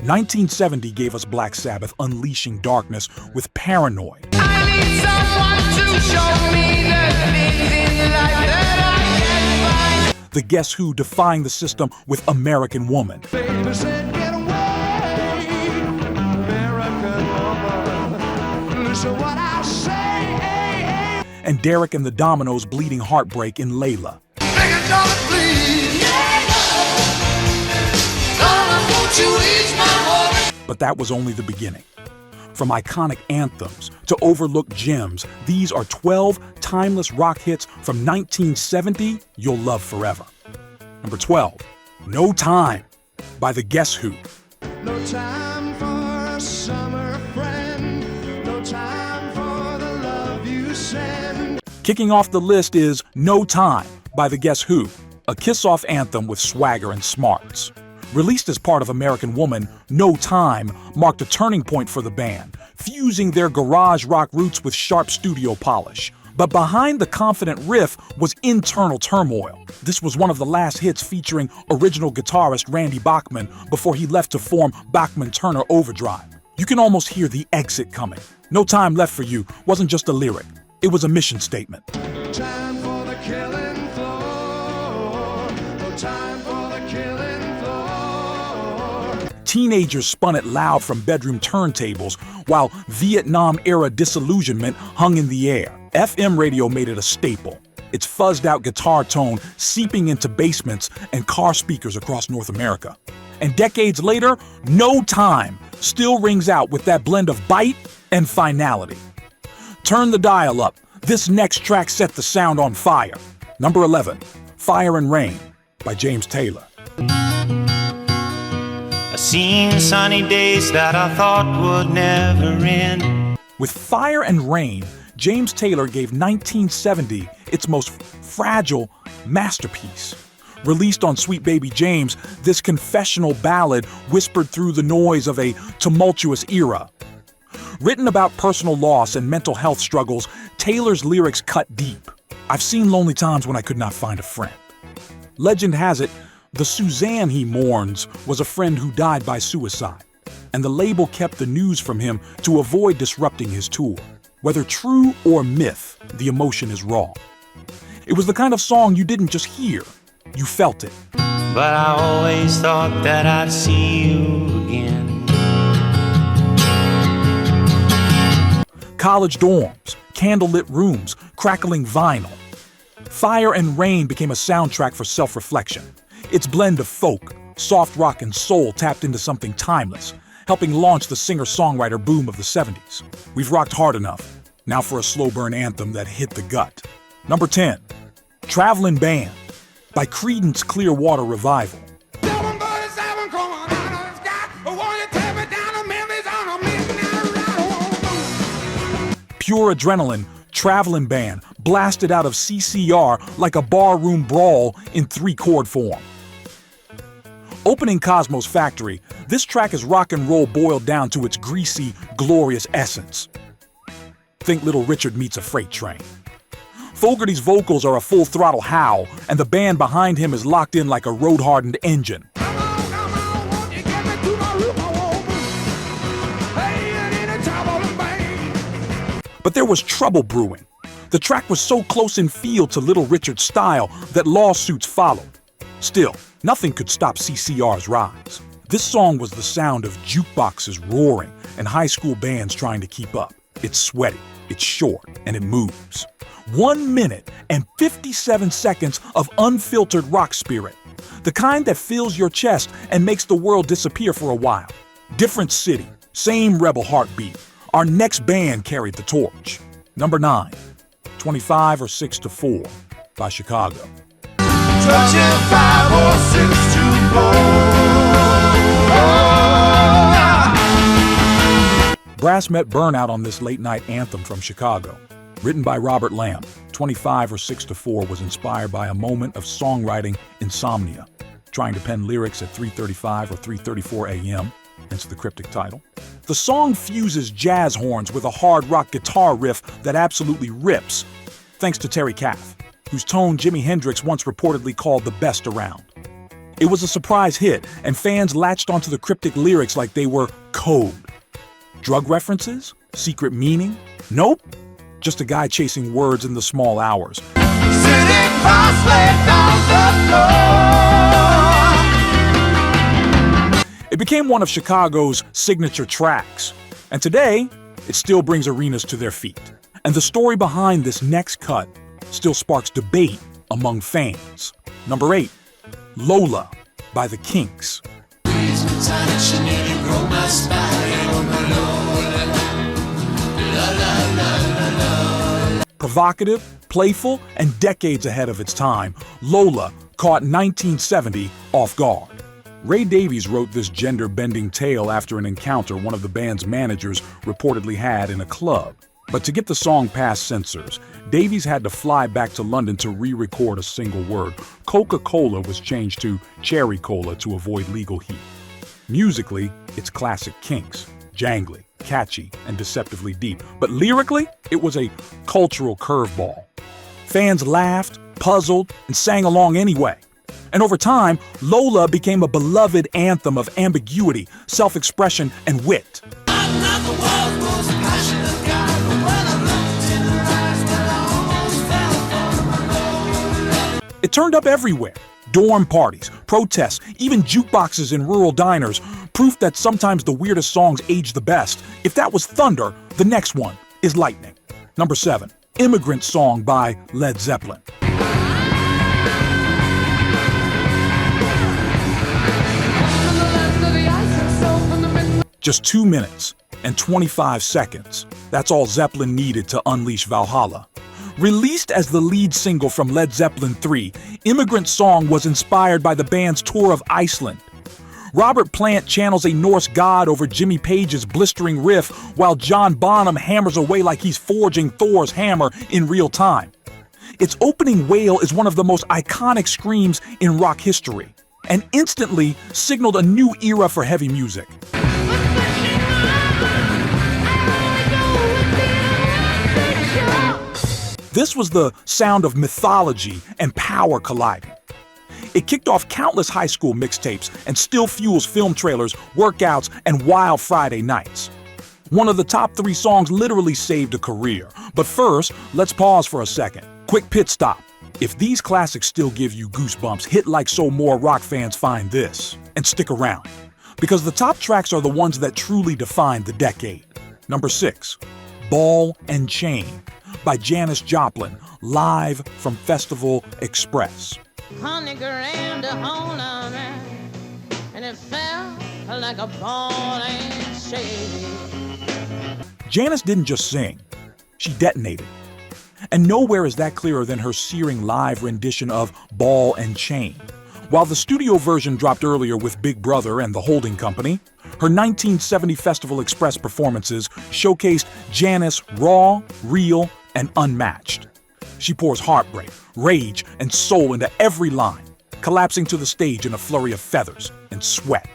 1970 gave us Black Sabbath unleashing darkness with Paranoid. I need someone to show me the things in life that I can't find. The Guess Who defying the system with American Woman. Baby said, get away, American woman. Listen what I say. And Derek and the Dominoes bleeding heartbreak in Layla. Make a dollar, please. Dollar, won't you ease my water? But that was only the beginning. From iconic anthems to overlooked gems, these are 12 timeless rock hits from 1970 you'll love forever. Number 12, No Time by the Guess Who. No time for a summer friend. No time for the love you send. Kicking off the list is No Time by the Guess Who, a kiss-off anthem with swagger and smarts. Released as part of American Woman, No Time marked a turning point for the band, fusing their garage rock roots with sharp studio polish. But behind the confident riff was internal turmoil. This was one of the last hits featuring original guitarist Randy Bachman before he left to form Bachman-Turner Overdrive. You can almost hear the exit coming. No Time Left for You wasn't just a lyric, it was a mission statement. Time for the killing floor. No time for the killing floor. Teenagers spun it loud from bedroom turntables, while Vietnam-era disillusionment hung in the air. FM radio made it a staple, its fuzzed-out guitar tone seeping into basements and car speakers across North America. And decades later, No Time still rings out with that blend of bite and finality. Turn the dial up. This next track set the sound on fire. Number 11, Fire and Rain by James Taylor. I've seen sunny days that I thought would never end. With Fire and Rain, James Taylor gave 1970 its most fragile masterpiece. Released on Sweet Baby James, this confessional ballad whispered through the noise of a tumultuous era. Written about personal loss and mental health struggles, Taylor's lyrics cut deep. I've seen lonely times when I could not find a friend. Legend has it, the Suzanne he mourns was a friend who died by suicide, and the label kept the news from him to avoid disrupting his tour. Whether true or myth, the emotion is raw. It was the kind of song you didn't just hear, you felt it. But I always thought that I'd see you again. College dorms, candlelit rooms, crackling vinyl. Fire and Rain became a soundtrack for self-reflection. Its blend of folk, soft rock, and soul tapped into something timeless, helping launch the singer-songwriter boom of the 70s. We've rocked hard enough. Now for a slow burn anthem that hit the gut. Number 10, Traveling Band by Creedence Clearwater Revival. Pure adrenaline, Traveling Band blasted out of CCR like a barroom brawl in 3-chord form. Opening Cosmo's Factory, this track is rock and roll boiled down to its greasy, glorious essence. Think Little Richard meets a freight train. Fogerty's vocals are a full-throttle howl, and the band behind him is locked in like a road-hardened engine. But there was trouble brewing. The track was so close in feel to Little Richard's style that lawsuits followed. Still, nothing could stop CCR's rise. This song was the sound of jukeboxes roaring and high school bands trying to keep up. It's sweaty, it's short, and it moves. 1 minute and 57 seconds of unfiltered rock spirit. The kind that fills your chest and makes the world disappear for a while. Different city, same rebel heartbeat. Our next band carried the torch. Number 9, 25 or 6 to 4 by Chicago. 25 or 6 to 4. Brass met burnout on this late-night anthem from Chicago. Written by Robert Lamb, 25 or 6 to 4 was inspired by a moment of songwriting insomnia, trying to pen lyrics at 3:35 or 3:34 a.m., hence the cryptic title. The song fuses jazz horns with a hard rock guitar riff that absolutely rips, thanks to Terry Kath, whose tone Jimi Hendrix once reportedly called the best around. It was a surprise hit, and fans latched onto the cryptic lyrics like they were code. Drug references? Secret meaning? Nope. Just a guy chasing words in the small hours. Sitting cross-legged on the floor. It became one of Chicago's signature tracks, and today, it still brings arenas to their feet. And the story behind this next cut still sparks debate among fans. Number 8, Lola by the Kinks. Provocative, playful, and decades ahead of its time, Lola caught 1970 off guard. Ray Davies wrote this gender-bending tale after an encounter one of the band's managers reportedly had in a club. But to get the song past censors, Davies had to fly back to London to re-record a single word. Coca-Cola was changed to Cherry Cola to avoid legal heat. Musically, it's classic Kinks, jangly, catchy, and deceptively deep. But lyrically, it was a cultural curveball. Fans laughed, puzzled, and sang along anyway. And over time, Lola became a beloved anthem of ambiguity, self-expression, and wit. I'm not the world's most passionate guy, but when I looked in her eyes, well, I almost fell for her. It turned up everywhere. Dorm parties, protests, even jukeboxes in rural diners, proof that sometimes the weirdest songs age the best. If that was thunder, the next one is lightning. Number 7, Immigrant Song by Led Zeppelin. Just 2 minutes and 25 seconds. That's all Zeppelin needed to unleash Valhalla. Released as the lead single from Led Zeppelin 3, Immigrant Song was inspired by the band's tour of Iceland. Robert Plant channels a Norse god over Jimmy Page's blistering riff, while John Bonham hammers away like he's forging Thor's hammer in real time. Its opening wail is one of the most iconic screams in rock history, and instantly signaled a new era for heavy music. This was the sound of mythology and power colliding. It kicked off countless high school mixtapes and still fuels film trailers, workouts, and wild Friday nights. One of the top 3 songs literally saved a career. But first, let's pause for a second. Quick pit stop. If these classics still give you goosebumps, hit like so more rock fans find this. And stick around, because the top tracks are the ones that truly defined the decade. Number 6, Ball and Chain by Janis Joplin, live from Festival Express. Honey grabbed a hold on her, and it fell like a ball and chain. Janis didn't just sing, she detonated. And nowhere is that clearer than her searing live rendition of Ball and Chain. While the studio version dropped earlier with Big Brother and the Holding Company, her 1970 Festival Express performances showcased Janis raw, real, and unmatched. She pours heartbreak, rage, and soul into every line, collapsing to the stage in a flurry of feathers and sweat.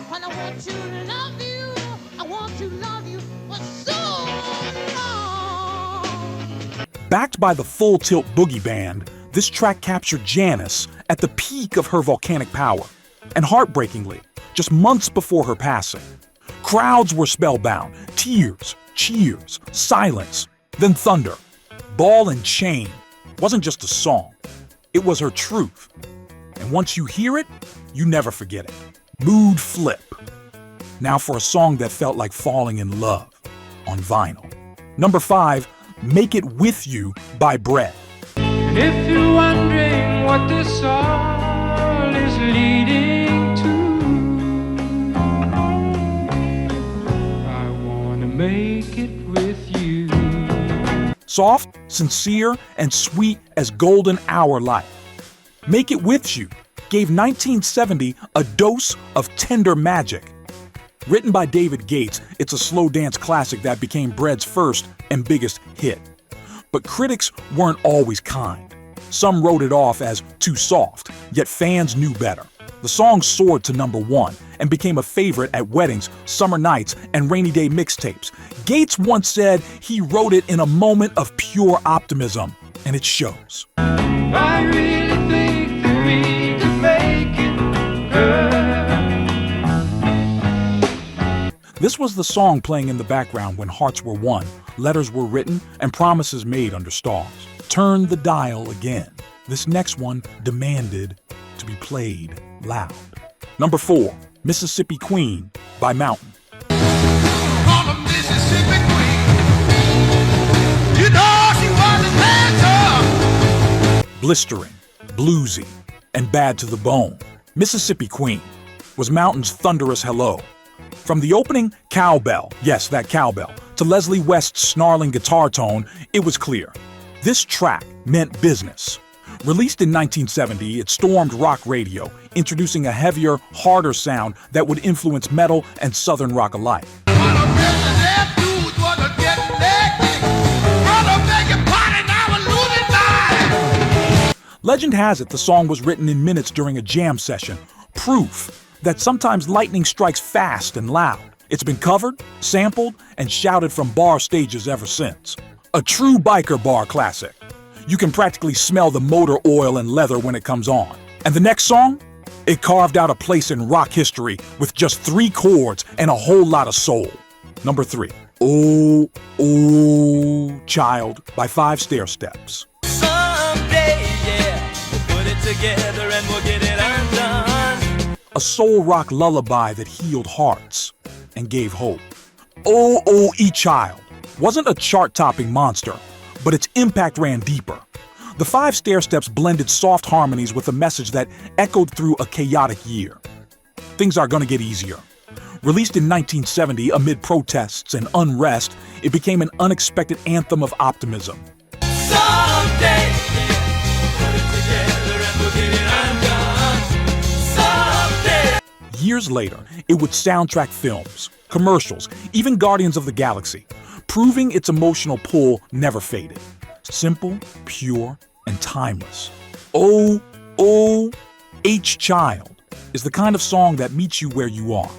When I want you to love you, I want to love you for so long. Backed by the Full Tilt Boogie Band, this track captured Janis at the peak of her volcanic power. And heartbreakingly, just months before her passing, crowds were spellbound, tears, cheers, silence, then thunder. Ball and Chain wasn't just a song, it was her truth. And once you hear it, you never forget it. Mood flip. Now for a song that felt like falling in love on vinyl. Number 5, Make It With You by Bread. And if you're wondering what this all is leading to, I want to make it with you. Soft, sincere, and sweet as golden hour light. Make It With You gave 1970 a dose of tender magic. Written by David Gates, it's a slow dance classic that became Bread's first and biggest hit. But critics weren't always kind. Some wrote it off as too soft, yet fans knew better. The song soared to number 1 and became a favorite at weddings, summer nights, and rainy day mixtapes. Gates once said he wrote it in a moment of pure optimism, and it shows. I really think that we could make it This was the song playing in the background when hearts were won, letters were written, and promises made under stars. Turn the dial again. This next one demanded to be played loud. Number 4, Mississippi Queen by Mountain. On a Mississippi Queen. You know she was a dancer. Blistering, bluesy, and bad to the bone, Mississippi Queen was Mountain's thunderous hello. From the opening cowbell, yes, that cowbell, to Leslie West's snarling guitar tone, it was clear. This track meant business. Released in 1970, it stormed rock radio, introducing a heavier, harder sound that would influence metal and southern rock alike. What a business that dude was a getting naked. Brother, make it party, now we're losing mind. Legend has it the song was written in minutes during a jam session, proof that sometimes lightning strikes fast and loud. It's been covered, sampled, and shouted from bar stages ever since. A true biker bar classic. You can practically smell the motor oil and leather when it comes on. And the next song? It carved out a place in rock history with just 3 chords and a whole lot of soul. Number 3, Oh, Oh, Child by 5 Stair Steps. Someday, yeah, we'll put it together and we'll get it undone. A soul rock lullaby that healed hearts and gave hope. Oh, Oh, Child wasn't a chart-topping monster, but its impact ran deeper. The 5 Stair Steps blended soft harmonies with a message that echoed through a chaotic year. Things are gonna get easier. Released in 1970 amid protests and unrest, it became an unexpected anthem of optimism. Someday, yeah, put it together and we'll get it undone. Someday. Years later, it would soundtrack films, commercials, even Guardians of the Galaxy, proving its emotional pull never faded. Simple, pure, and timeless. Oh, Oh, Child is the kind of song that meets you where you are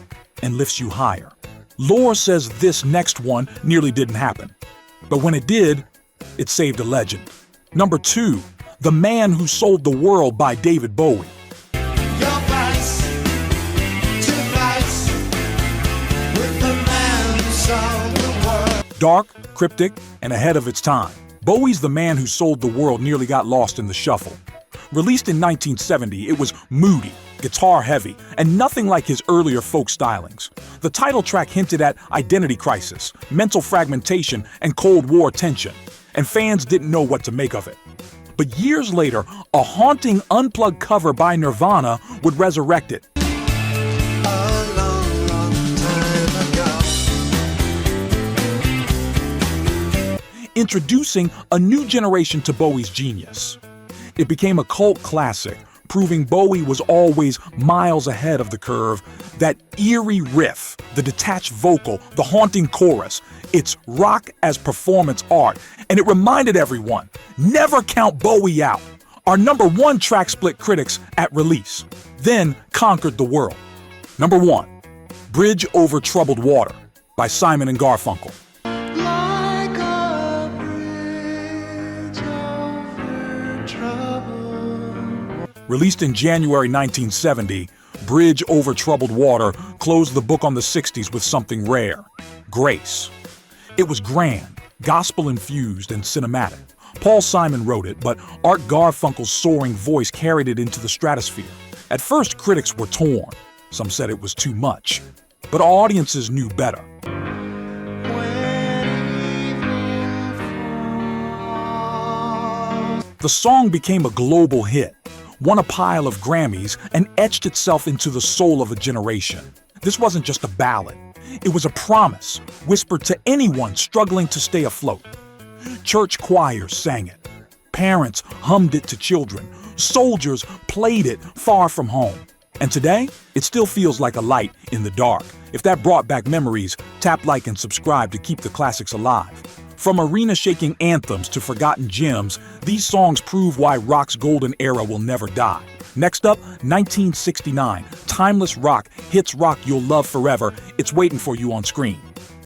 and lifts you higher. Lore says this next one nearly didn't happen, but when it did, it saved a legend. Number 2, The Man Who Sold the World by David Bowie. Your price to price with the man who sold the world. Dark, cryptic, and ahead of its time, Bowie's The Man Who Sold the World nearly got lost in the shuffle. Released in 1970, it was moody, guitar-heavy, and nothing like his earlier folk stylings. The title track hinted at identity crisis, mental fragmentation, and Cold War tension, and fans didn't know what to make of it. But years later, a haunting unplugged cover by Nirvana would resurrect it. A long, long time ago. Introducing a new generation to Bowie's genius. It became a cult classic, proving Bowie was always miles ahead of the curve. That eerie riff, the detached vocal, the haunting chorus, it's rock as performance art, and it reminded everyone, never count Bowie out. Our number 1 track split critics at release, then conquered the world. Number 1, Bridge Over Troubled Water by Simon and Garfunkel. Like a bridge over troubled. Released in January 1970, Bridge Over Troubled Water closed the book on the 60s with something rare, grace. It was grand, gospel-infused, and cinematic. Paul Simon wrote it, but Art Garfunkel's soaring voice carried it into the stratosphere. At first, critics were torn. Some said it was too much. But audiences knew better. The song became a global hit, won a pile of Grammys, and etched itself into the soul of a generation. This wasn't just a ballad. It was a promise, whispered to anyone struggling to stay afloat. Church choirs sang it. Parents hummed it to children. Soldiers played it far from home. And today, it still feels like a light in the dark. If that brought back memories, tap like and subscribe to keep the classics alive. From arena-shaking anthems to forgotten gems, these songs prove why rock's golden era will never die. Next up, 1969, timeless rock hits rock you'll love forever. It's waiting for you on screen.